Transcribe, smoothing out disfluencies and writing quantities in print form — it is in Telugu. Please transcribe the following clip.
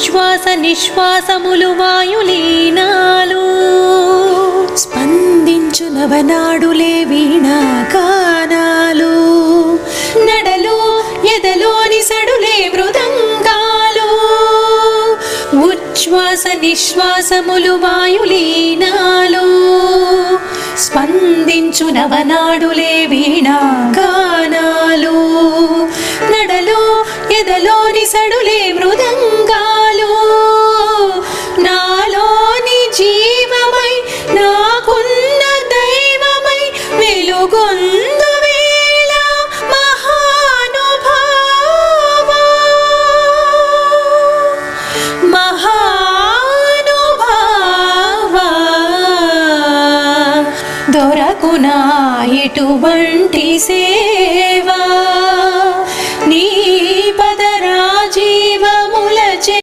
ఉచ్ఛ్వాస నిశ్వాసములు వాయులీనాలు స్పందించు నవనాడులే వీణాగానాలు నడలు ఎదలోని సడులే మృదంగాలు ఉచ్ఛ్వాస నిశ్వాసములు వాయులీనాలు స్పందించు నవనాడులే వీణాగానాలు నడలు ఎదలోని సడులే మృదంగాలు నాలోని జీవమై నాకున్న దైవమై వెలుగొందు వేళ మహానుభావా మహానుభావా దొరకునా ఎటువంటి సేవా